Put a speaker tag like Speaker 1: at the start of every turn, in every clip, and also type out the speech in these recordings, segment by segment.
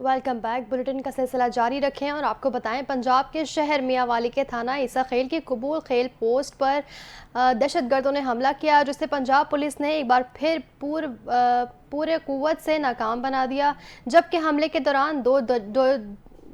Speaker 1: Welcome back. Bulletin का सिलसिला जारी रखें और आपको बताएं, पंजाब के शहर मियांवाली के थाना ईसा खेल की कबूल खेल पोस्ट पर दहशतगर्दों ने हमला किया, जिससे पंजाब पुलिस ने एक बार फिर पूरे कुव्वत से नाकाम बना दिया। जबकि हमले के दौरान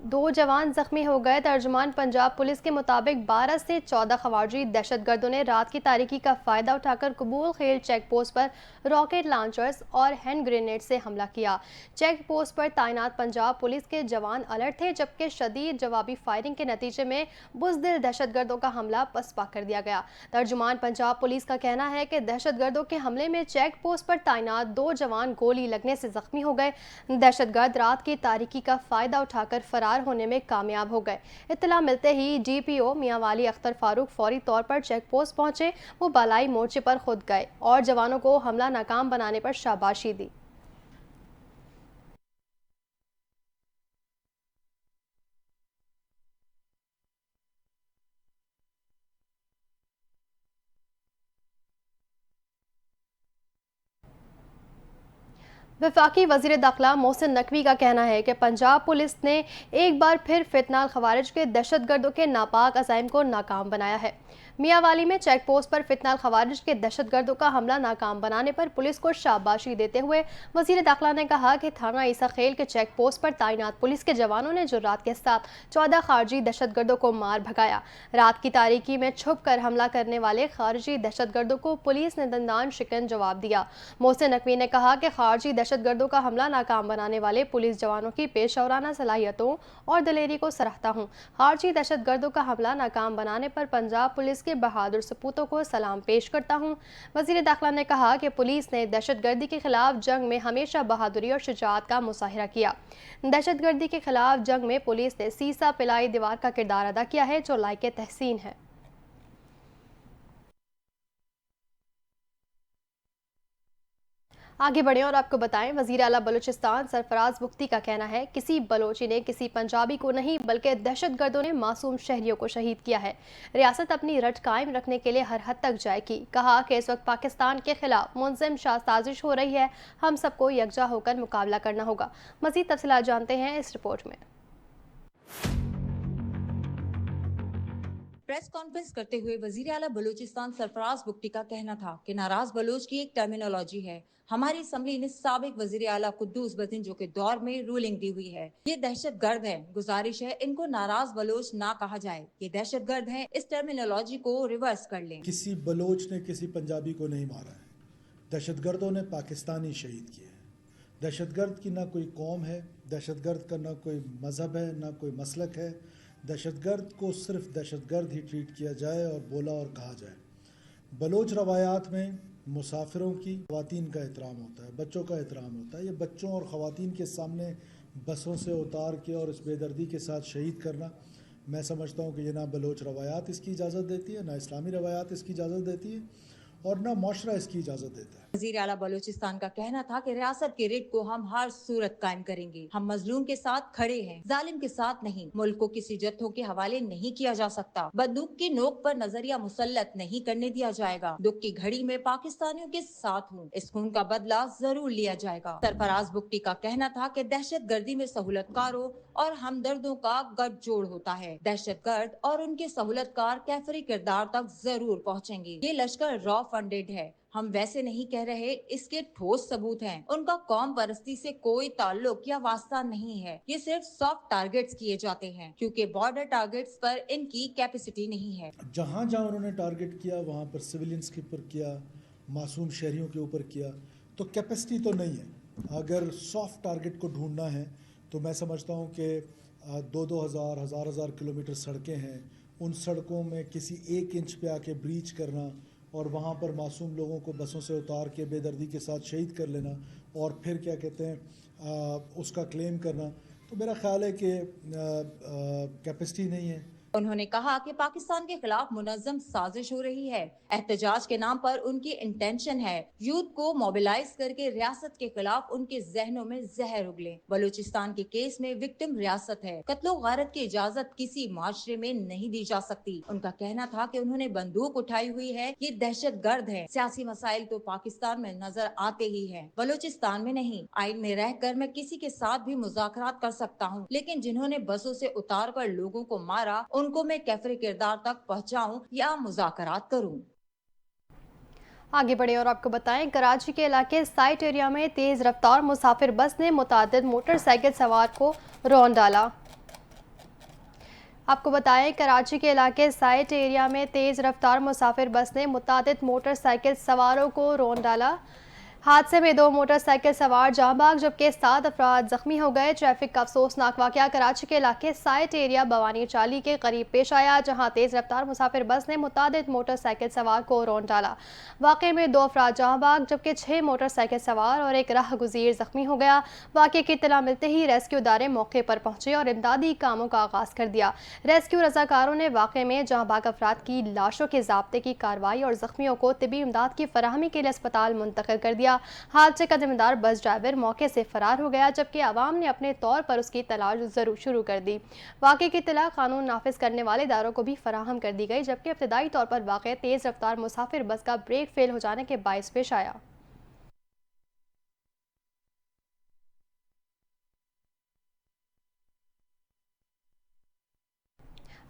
Speaker 1: दो जवान जख्मी हो गए। तर्जुमान पंजाब पुलिस के मुताबिक 12 से 14 खवारजी दहशतगर्दों ने रात की तारीकी का फ़ायदा उठाकर कबूल खेल चेक पोस्ट पर रॉकेट लॉन्चर्स और हैंड ग्रेनेड से हमला किया। चेक पोस्ट पर तैनात पंजाब पुलिस के जवान अलर्ट थे, जबकि शदीद जवाबी फायरिंग के नतीजे में बुज़दिल दहशतगर्दों का हमला पसपा कर दिया गया। तर्जुमान पंजाब पुलिस का कहना है कि दहशतगर्दों के हमले में चेक पोस्ट पर तैनात 2 जवान गोली लगने से जख्मी हो गए। दहशतगर्द रात की तारीकी का फ़ायदा उठाकर फरार होने में कामयाब हो गए। इत्तला मिलते ही DPO मियांवाली अख्तर फारूक फौरी तौर पर चेक पोस्ट पहुंचे। वो बालाई मोर्चे पर खुद गए और जवानों को हमला नाकाम बनाने पर शाबाशी दी। वफाकी वज़ीर दाखिला मोहसिन नकवी का कहना है कि पंजाब पुलिस ने एक बार फिर फितनाल खवारिज के दहशतगर्दों के नापाक अज़ाइम को नाकाम बनाया है। मियांवाली में चेक पोस्ट पर फितनाल खवारिज के दहशतगर्दों का हमला नाकाम बनाने पर पुलिस को शाबाशी देते हुए वज़ीर दाखिला ने कहा कि थाना ईसा खेल के चेक पोस्ट पर तैनात पुलिस के जवानों ने जुर्रात के साथ 14 खारजी दहशतगर्दों को मार भगाया। रात की तारीकी में छुप कर हमला करने वाले खारजी दहशतगर्दों को पुलिस ने दंदान शिकन जवाब दिया। मोहसिन नकवी ने कहा कि खारजी दहशतगर्दों का हमला नाकाम बनाने वाले पुलिस जवानों की पेशेवराना सलाहियतों और दलेरी को सराहता हूँ। खारजी दहशतगर्दों का हमला नाकाम बनाने पर पंजाब पुलिस के बहादुर सपूतों को सलाम पेश करता हूँ। वज़ीर दाखिला ने कहा कि पुलिस ने दहशतगर्दी के खिलाफ जंग में हमेशा बहादुरी और शुजाअत का मुजाहिरा किया। दहशतगर्दी के खिलाफ जंग में पुलिस ने सीसा पिलाई दीवार का किरदार अदा किया है, जो लायक तहसीन है। आगे बढ़ें और आपको बताएं, वज़ीर आला बलूचिस्तान सरफराज बुख्ती का कहना है, किसी बलोची ने किसी पंजाबी को नहीं बल्कि दहशतगर्दों ने मासूम शहरियों को शहीद किया है। रियासत अपनी रट कायम रखने के लिए हर हद तक जाएगी। कहा कि इस वक्त पाकिस्तान के खिलाफ मुंज़िम साजिश हो रही है, हम सबको यकजा होकर मुकाबला करना होगा। मज़ीद तफसीलात जानते हैं इस रिपोर्ट में।
Speaker 2: प्रेस कॉन्फ्रेंस करते हुए वजीर आला बलूचिस्तान सरफराज बुख्ती का कहना था कि नाराज बलोच की एक टर्मिनोलॉजी है। हमारी असम्बली ने साबिक वजीर आला कुद्दूस बदिंजो के दौर में रूलिंग दी हुई है। ये दहशत गर्द है। गुजारिश है इनको नाराज बलोच ना कहा जाए, ये दहशत गर्द है। इस टर्मिनोलॉजी को रिवर्स कर लें।
Speaker 3: किसी बलोच ने किसी पंजाबी को नहीं मारा है, दहशतगर्दों ने पाकिस्तानी शहीद किए हैं। दहशतगर्द की ना कोई कौम है, दहशतगर्द का ना कोई मज़हब है, ना कोई मसलक है। दहशतगर्द को सिर्फ दहशतगर्द ही ट्रीट किया जाए और बोला और कहा जाए। बलोच रवायात में मुसाफिरों की, ख़वातीन का एहतराम होता है, बच्चों का एहतराम होता है। ये बच्चों और ख़वातीन के सामने बसों से उतार के और इस बेदर्दी के साथ शहीद करना, मैं समझता हूँ कि ये ना बलोच रवायात इसकी इजाज़त देती है, ना इस्लामी रवायात इसकी इजाज़त देती है और ना मुआशरा इसकी इजाज़त देता है।
Speaker 2: वज़ीर आला बलूचिस्तान का कहना था कि रियासत के रिट को हम हर सूरत कायम करेंगे। हम मजलूम के साथ खड़े हैं, जालिम के साथ नहीं। मुल्क को किसी जत्थों के हवाले नहीं किया जा सकता। बंदूक की नोक पर नजरिया मुसल्लत नहीं करने दिया जाएगा। दुख की घड़ी में पाकिस्तानियों के साथ हूँ, इस खून का बदला जरूर लिया जाएगा। सरफराज बुख्ती का कहना था कि दहशत गर्दी में सहूलतकारों और हमदर्दों का गठजोड़ होता है। दहशत गर्द और उनके सहूलतकार कैफरी किरदार तक जरूर पहुँचेंगे। ये लश्कर रॉ फंडेड है, हम वैसे नहीं कह रहे, इसके ठोस सबूत हैं। उनका कौम परस्ती से कोई ताल्लुक या वास्ता नहीं है। ये सिर्फ सॉफ्ट टारगेट्स किए जाते हैं क्योंकि बॉर्डर टारगेट्स पर इनकी कैपेसिटी नहीं है।
Speaker 3: जहाँ जहाँ उन्होंने टारगेट किया वहाँ पर सिविलियंस के ऊपर किया, मासूम शहरियों के ऊपर किया, तो कैपेसिटी तो नहीं है। अगर सॉफ्ट टारगेट को ढूंढना है तो मैं समझता हूँ कि 2,000 किलोमीटर सड़कें हैं। उन सड़कों में किसी एक इंच पे आके ब्रीच करना और वहाँ पर मासूम लोगों को बसों से उतार के बेदर्दी के साथ शहीद कर लेना और फिर क्या कहते हैं उसका क्लेम करना, तो मेरा ख्याल है कि कैपेसिटी नहीं है,
Speaker 2: उन्होंने कहा कि पाकिस्तान के खिलाफ मुनज्जम साजिश हो रही है। एहतजाज के नाम पर उनकी इंटेंशन है यूथ को मोबिलाइज करके रियासत के खिलाफ उनके जहनों में जहर उगले। बलूचिस्तान के केस में विक्टिम रियासत है। कत्लो गारत की इजाजत किसी माशरे में नहीं दी जा सकती। उनका कहना था कि उन्होंने बंदूक उठाई हुई है, ये दहशत गर्द है। सियासी मसाइल तो पाकिस्तान में नजर आते ही है, बलूचिस्तान में नहीं। आइन में रहकर मैं किसी के साथ भी मुज़ाकरात कर सकता हूँ, लेकिन जिन्होंने बसों से उतार कर लोगों को मारा उनको मैं कैफरे किरदार तक पहुँचाऊं या मुज़ाकरात करूं।
Speaker 1: आगे बढ़े और आपको बताएं, कराची के इलाके साइट एरिया में तेज रफ्तार मुसाफिर बस ने मुतादिद मोटरसाइकिल सवार को रौंद डाला। आपको बताएं, कराची के इलाके साइट एरिया में तेज रफ्तार मुसाफिर बस ने मुतादिद मोटरसाइकिल सवारों को रौंद डाला। हादसे में 2 मोटरसाइकिल सवार जाँ बाग जबकि 7 अफराद जख्मी हो गए। ट्रैफिक का अफसोसनाक वाकया कराची के इलाके साइट एरिया बवानी चाली के करीब पेश आया, जहां तेज रफ्तार मुसाफिर बस ने मुतादिद मोटरसाइकिल सवार को रौंद डाला। वाकये में 2 अफराद जाँ बाग जबकि 6 मोटरसाइकिल सवार और एक राह गुज़ीर जख्मी हो गया। वाकये की इत्तला मिलते ही रेस्क्यू इदारे मौके पर पहुंचे और इमदादी कामों का आगाज कर दिया। रेस्क्यू रजाकारों ने वाकये में जाँ बाग अफराद की लाशों के ज़ाब्ते की कार्रवाई और जख्मियों को तिबी इमदाद की फराहमी के लिए अस्पताल मुंतकिल कर दिया। हादसे का जिम्मेदार बस ड्राइवर मौके से फरार हो गया, जबकि आवाम ने अपने तौर पर उसकी तलाश जरूर शुरू कर दी। वाकये की इत्तला कानून नाफिज करने वाले इदारों को भी फराहम कर दी गई, जबकि इब्तदाई तौर पर वाकया तेज रफ्तार मुसाफिर बस का ब्रेक फेल हो जाने के बायस पेश आया।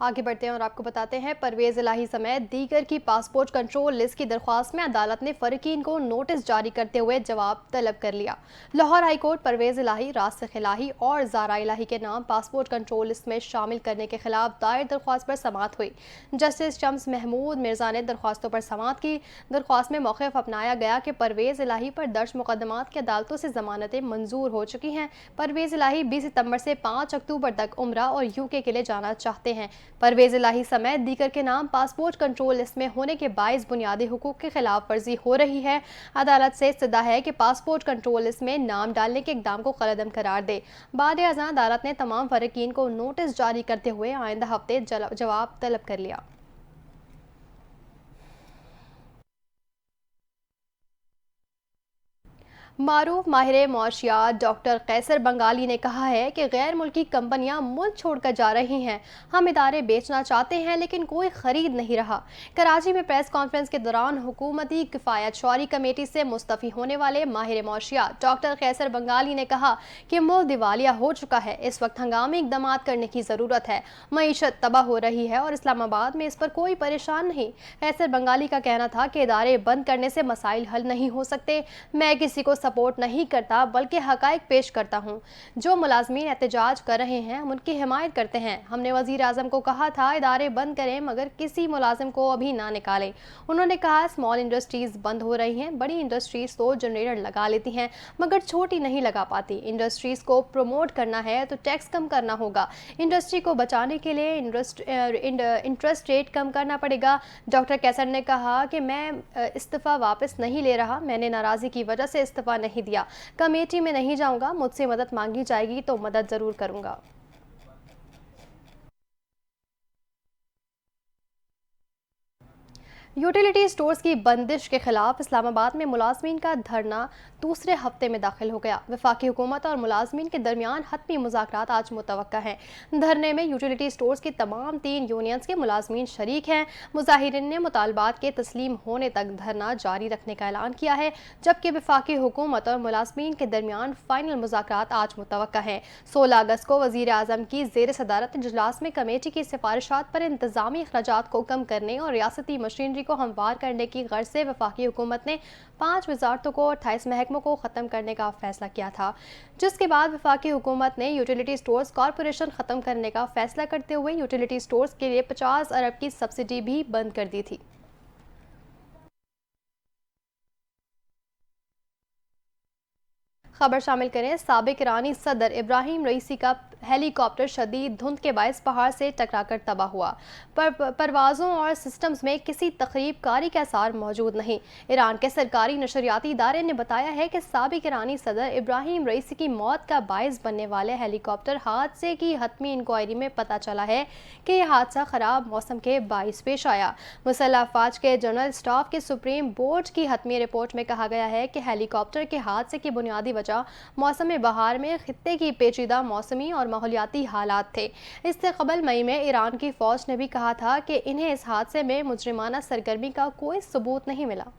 Speaker 1: आगे बढ़ते हैं और आपको बताते हैं, परवेज इलाही समेत दीगर की पासपोर्ट कंट्रोल लिस्ट की दरख्वास्त में अदालत ने फरीकीन को नोटिस जारी करते हुए जवाब तलब कर लिया। लाहौर हाईकोर्ट परवेज इलाही, रासिख इलाही और जारा इलाही के नाम पासपोर्ट कंट्रोल लिस्ट में शामिल करने के खिलाफ दायर दरख्वास्त पर समाअत हुई। जस्टिस शम्स महमूद मिर्जा ने दरख्वास्तों पर समाअत की। दरख्वास्त में मौक़िफ़ अपनाया गया कि परवेज इलाही पर दर्ज मुकदमात की अदालतों से जमानतें मंजूर हो चुकी हैं। परवेज इलाही 20 सितंबर से 5 अक्टूबर तक उम्रा और यूके के लिए जाना चाहते हैं। परवेज इलाही समेत दीगर के नाम पासपोर्ट कंट्रोल लिस्ट में होने के बायस बुनियादी हुकूक की खिलाफ वर्जी हो रही है। अदालत से इस्तदा है कि पासपोर्ट कंट्रोल लिस्ट में नाम डालने के इकदाम को कलअदम करार दे। बाद अज़ां अदालत ने तमाम फरीकीन को नोटिस जारी करते हुए आइंदा हफ्ते जवाब तलब कर लिया। मारूफ माहिर मुआशियात डॉक्टर कैसर बंगाली ने कहा है कि गैर मुल्की कंपनियां मुल्क छोड़कर जा रही हैं। हम इदारे बेचना चाहते हैं लेकिन कोई खरीद नहीं रहा। कराची में प्रेस कॉन्फ्रेंस के दौरान हुकूमती किफ़ायत शौरी कमेटी से मुस्तफ़ी होने वाले माहिर मुआशियात डॉक्टर कैसर बंगाली ने कहा कि मुल्क दिवालिया हो चुका है। इस वक्त हंगामी इक़दाम करने की ज़रूरत है। मईशत तबाह हो रही है और इस्लामाबाद में इस पर कोई परेशान नहीं। कैसर बंगाली का कहना था कि इदारे बंद करने से मसाइल हल नहीं हो सकते। मैं किसी को सपोर्ट नहीं करता बल्कि हकाइक पेश करता हूँ। जो मुलाजमीन एहतजाज कर रहे हैं हम उनकी हिमायत करते हैं। हमने वज़ीर आज़म को कहा था इदारे बंद करें मगर किसी मुलाजिम को अभी ना निकालें। उन्होंने कहा स्मॉल इंडस्ट्रीज़ बंद हो रही हैं, बड़ी इंडस्ट्रीज़ तो जनरेटर लगा लेती हैं मगर छोटी नहीं लगा पाती। इंडस्ट्रीज़ को प्रमोट करना है तो टैक्स कम करना होगा। इंडस्ट्री को बचाने के लिए इंटरेस्ट रेट कम करना पड़ेगा। डॉक्टर कैसर ने कहा कि मैं इस्तीफ़ा वापस नहीं ले रहा, मैंने नाराज़गी की वजह से इस्तीफ़ा नहीं दिया। कमेटी में नहीं जाऊंगा, मुझसे मदद मांगी जाएगी तो मदद जरूर करूंगा। यूटिलिटी स्टोर्स की बंदिश के खिलाफ इस्लामाबाद में मुलाजमीन का धरना दूसरे हफ्ते में दाखिल हो गया। वफाकी हुकूमत और मुलाजमीन के दरमियान हतमी मुज़ाकरात आज मुतवक्का हैं। धरने में यूटिलिटी स्टोर्स की तमाम 3 यूनियंस के मुलाजमीन शरीक हैं। मुजाहिरीन ने मुतालबात के तस्लीम होने तक धरना जारी रखने का ऐलान किया है, जबकि वफाकी हुकूमत और मुलाजमीन के दरमियान फाइनल मुज़ाकरात आज मुतवक्का हैं। 16 अगस्त को वज़ीर आज़म की ज़ेर सदारत इजलास में कमेटी की सिफारिशात पर इंतजामी अखराजात को कम करने और रियासती मशीनरी को हमवार करने की गर्ज से वफाकी हुकूमत ने 5 वजारतों को 28 महकमों को ख़त्म करने का फैसला किया था, जिसके बाद वफाकी हुकूमत ने यूटिलिटी स्टोर्स कॉरपोरेशन ख़त्म करने का फैसला करते हुए यूटिलिटी स्टोर्स के लिए 50 अरब की सब्सिडी भी बंद कर दी थी। खबर शामिल करें, साबिक ईरानी सदर इब्राहिम रईसी का हेलीकॉप्टर शदीद धुंध के बायस पहाड़ से टकराकर तबाह हुआ। परवाज़ों और सिस्टम्स में किसी तखरीबकारी के आसार मौजूद नहीं। ईरान के सरकारी नशरियाती इदारे ने बताया है कि साबिक ईरानी सदर इब्राहिम रईसी की मौत का बायस बनने वाले हेलीकॉप्टर हादसे की हतमी इंक्वायरी में पता चला है कि यह हादसा ख़राब मौसम के बायस पेश आया। मुसल्लह अफवाज के जनरल स्टाफ के सुप्रीम बोर्ड की हतमी रिपोर्ट में कहा गया है कि हेलीकॉप्टर के हादसे की बुनियादी वजह मौसम बहार में खित्ते की पेचीदा मौसमी और माहौलियाती हालात थे। इससे कबल मई में ईरान की फौज ने भी कहा था कि इन्हें इस हादसे में मुजरिमाना सरगर्मी का कोई सबूत नहीं मिला।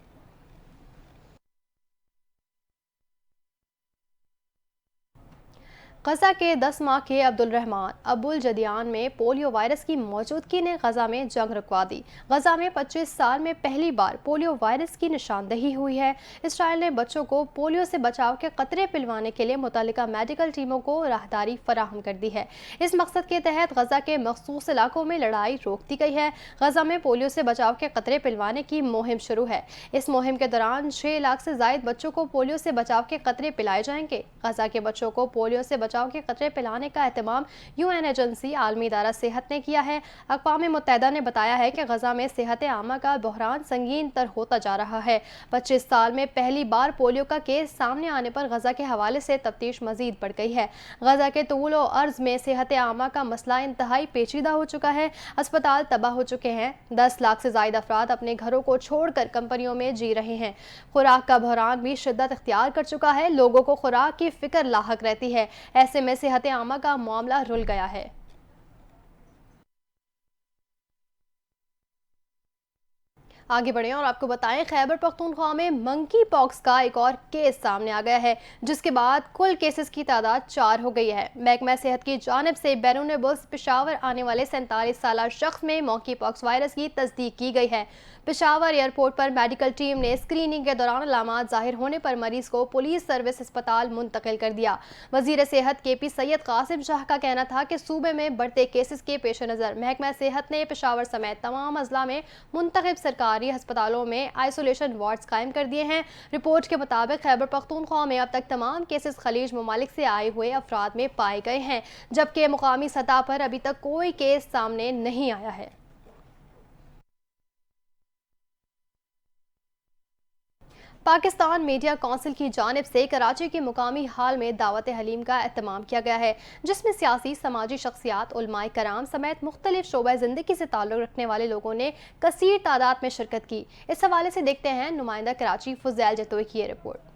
Speaker 1: गजा के 10 माह के अब्दुल रहमान अबुल जदियान में पोलियो वायरस की मौजूदगी ने गजा में जंग रुकवा दी। गजा में 25 साल में पहली बार पोलियो वायरस की निशानदही हुई है। इसराइल ने बच्चों को पोलियो से बचाव के कतरे पिलवाने के लिए मुतल्लिका मेडिकल टीमों को राहदारी फराहम कर दी है। इस मकसद के तहत गजा के मखसूस इलाकों में लड़ाई रोक दी गई है। गजा में पोलियो से बचाव के कतरे पिलवाने की मुहिम शुरू है। इस मुहिम के दौरान 6 लाख से ज्यादा बच्चों को पोलियो से बचाव के कतरे पिलाए जाएंगे। गजा के बच्चों को पोलियो से बचाव के खतरे पिलाने का एहतमाम यूएन एजेंसी आलमी इदारा सेहत ने किया है। अक़वाम मुत्तहिदा ने बताया है कि गजा में सेहत आमा का बहरान संगीन तर होता जा रहा है। 25 साल में पहली बार पोलियो का केस सामने आने पर गजा के हवाले से तफ्तीश मजीद बढ़ गई है। गजा के तूल और अर्ज में सेहत आमा का मसला इंतहाई पेचीदा हो चुका है। अस्पताल तबाह हो चुके हैं। 10 लाख से ज्यादा अफराद अपने घरों को छोड़कर कंपनियों में जी रहे हैं। खुराक का बहरान भी शिद्दत इख्तियार कर चुका है। लोगों को खुराक की फिक्र लाहक रहती है। ऐसे में सेहत आमा का मामला रुल गया है। आगे बढ़े और आपको बताएं, खैबर पख्तूनख्वा में मंकी पॉक्स का एक और केस सामने आ गया है, जिसके बाद कुल केसेस की तादाद 4 हो गई है। महकमा सेहत की जानिब से बैरून मुल्क पेशावर आने वाले 47 साल शख्स में मंकी पॉक्स वायरस की तस्दीक की गई है। पेशावर एयरपोर्ट पर मेडिकल टीम ने स्क्रीनिंग के दौरान अलामात जाहिर होने पर मरीज को पुलिस सर्विस अस्पताल मुंतकिल कर दिया। वजीर सेहत KP सैयद कासिम शाह का कहना था कि सूबे में बढ़ते केसेस के पेश नज़र महकमा सेहत ने पेशावर समेत तमाम अजला में मुंतखब सरकारी अस्पतालों में आइसोलेशन वार्ड्स कायम कर दिए हैं। रिपोर्ट के मुताबिक खैबर पख्तूनख्वा में अब तक तमाम केसेस खलीज ममालिक से आए हुए अफराद में पाए गए हैं, जबकि मुकामी सतह पर अभी तक कोई केस सामने नहीं आया है। पाकिस्तान मीडिया कौंसिल की जानिब से कराची के मुकामी हाल में दावत हलीम का एहतमाम किया गया है, जिसमें सियासी समाजी शख्सियात, उलमाए कराम समेत मुख्तलिफ शोबा ज़िंदगी से ताल्लुक़ रखने वाले लोगों ने कसीर तादाद में शिरकत की। इस हवाले से देखते हैं नुमाइंदा कराची फुज़ैल जतोई की ये रिपोर्ट।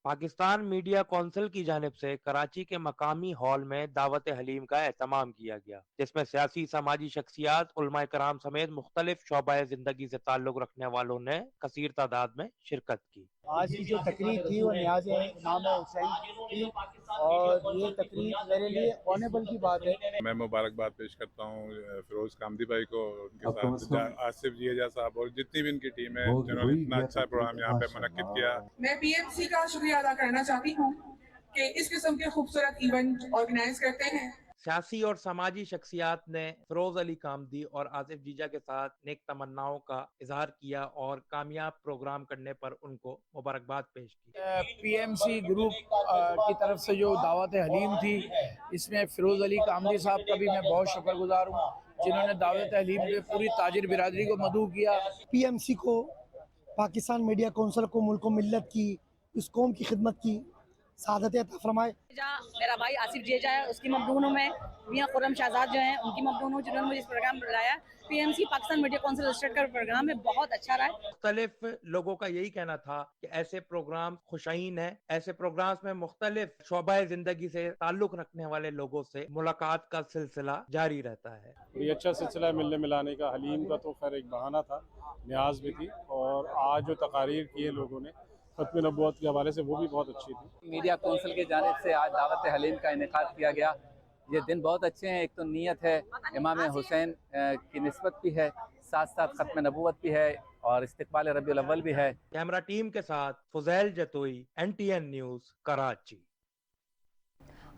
Speaker 4: पाकिस्तान मीडिया कौंसिल की जानिब से कराची के मकामी हॉल में दावत हलीम का एहतमाम किया गया, जिसमें सियासी समाजी शख्सियात, उलमाए कराम समेत मुख्तलिफ शोबाए जिंदगी से ताल्लुक़ रखने वालों ने कसीर तादाद में शिरकत की।
Speaker 5: आज की जो तकरीब थी वो न्याज़ इमाम हुसैन की, और ये तकरीब मेरे लिए ऑनेबल की बात है।
Speaker 6: मैं मुबारकबाद पेश करता हूँ फिरोज कामदी भाई को, उनके साथ आसिफ जिया साहब और जितनी भी इनकी टीम है, जिन्होंने इतना अच्छा प्रोग्राम यहाँ पे मुनक्किद किया।
Speaker 7: मैं PMC का शुक्रिया अदा करना चाहती हूँ कि इस किस्म के खूबसूरत इवेंट ऑर्गेनाइज करते हैं।
Speaker 4: सियासी और समाजी शख्सियात ने फिरोज अली कामदी और आसिफ जीजा के साथ नेक तमन्नाओं का इजहार किया और कामयाब प्रोग्राम करने पर उनको मुबारकबाद पेश की।
Speaker 5: PMC ग्रुप की तरफ से जो दावत हलीम थी, इसमें फिरोज अली कामदी साहब का भी मैं बहुत शुक्रगुजार हूँ, जिन्होंने दावत हलीम में पूरी ताजिर बिरादरी को मदऊ किया।
Speaker 8: PMC को, पाकिस्तान मीडिया कौंसिल को, मुल्क मिल्लत की, इस कौम की खिदमत की सादत अता फरमाए।
Speaker 9: मेरा भाई आसिफ जेजा है, उसकी मबदून हूँ मैं। मियां खुर्रम शहजाद जो हैं, उनकी मबदून हूँ, जिन्होंने मुझे इस प्रोग्राम में बुलाया। PMC Pakistan media council state का प्रोग्राम है, बहुत अच्छा रहा है।
Speaker 4: मुख्तलिफ लोगों का यही कहना था कि ऐसे प्रोग्राम खुशाइन है। ऐसे प्रोग्राम्स में मुख्तलिफ शोबाए जिंदगी से ताल्लुक रखने वाले लोगों से मुलाकात का सिलसिला जारी रहता है।
Speaker 10: ये अच्छा सिलसिला मिलने मिलाने का। हलीम का तो खैर एक बहाना था, न्याज भी थी, और आज जो तकारीर की है लोगों ने खत्म नबूवत के हवाले से, वो भी बहुत अच्छी थी।
Speaker 11: मीडिया कौंसिल की जानिब से आज दावत हलीम का इनेकाद किया गया। ये दिन बहुत अच्छे हैं। एक तो नीयत है, इमाम हुसैन की निस्बत भी है, साथ साथ खत्म नबूवत भी है और इस्तिकबाल रबीउल अव्वल भी है।
Speaker 4: कैमरा टीम के साथ फुज़ैल जतोई, NTN न्यूज़, कराची।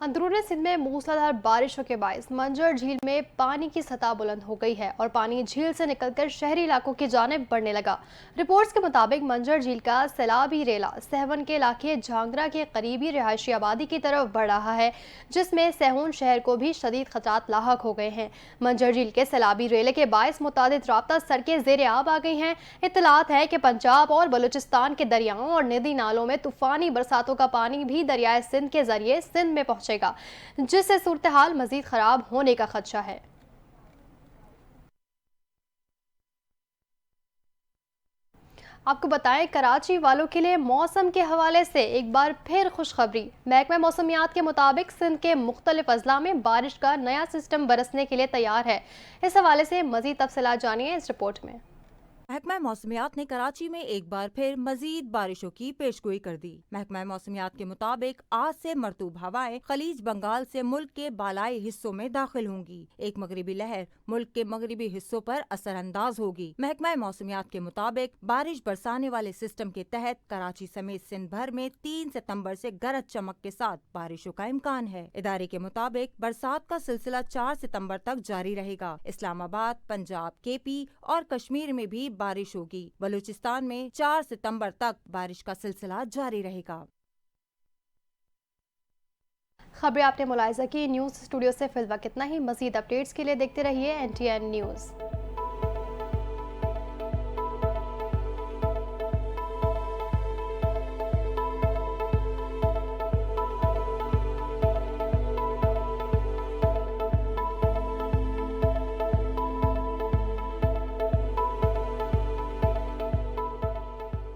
Speaker 1: अंदरूनी सिंध में मूसलाधार बारिशों के बायस मंजर झील में पानी की सतह बुलंद हो गई है और पानी झील से निकलकर शहरी इलाकों की जानिब बढ़ने लगा। रिपोर्ट्स के मुताबिक मंजर झील का सैलाबी रेला सहवन के इलाके झांगरा के करीबी रिहायशी आबादी की तरफ बढ़ रहा है, जिसमें सहून शहर को भी शदीद खतरात लाहक हो गए हैं। मंजर झील के सैलाबी रेले के बायस मुतादिद राब्ता सड़कें ज़ेर आब आ गई हैं। इत्तलात है कि पंजाब और बलूचिस्तान के दरियाओं और नदी नालों में तूफानी बरसातों का पानी भी दरियाए सिंध के जरिए सिंध में पहुंचेगा, जिससे सूरत हाल मजीद खराब होने का खदशा है। आपको बताएं, कराची वालों के लिए मौसम के हवाले से एक बार फिर खुशखबरी। महकमा मौसमियात के मुताबिक सिंध के मुख्तलिफ अजला में बारिश का नया सिस्टम बरसने के लिए तैयार है। इस हवाले से मजीद तफसीलात जानिए इस रिपोर्ट में।
Speaker 2: महकमा मौसमियात ने कराची में एक बार फिर मजीद बारिशों की पेशगोई कर दी। महकमा मौसमियात के मुताबिक आज से मरतूब हवाएं खलीज बंगाल से मुल्क के बालाई हिस्सों में दाखिल होंगी। एक मगरिबी लहर मुल्क के मगरिबी हिस्सों पर असरअंदाज होगी। महकमा मौसमियात के मुताबिक बारिश बरसाने वाले सिस्टम के तहत कराची समेत सिंध भर में 3 सितम्बर से गरज चमक के साथ बारिशों का इम्कान है। इदारे के मुताबिक बरसात का सिलसिला 4 सितम्बर तक जारी रहेगा। इस्लामाबाद, पंजाब, KP और कश्मीर में भी बारिश होगी। बलूचिस्तान में 4 सितंबर तक बारिश का सिलसिला जारी रहेगा।
Speaker 1: खबरें आपने मुलाहिजा की। न्यूज़ स्टूडियो से फिलहाल इतना ही। मजीद अपडेट्स के लिए देखते रहिए NTN न्यूज़।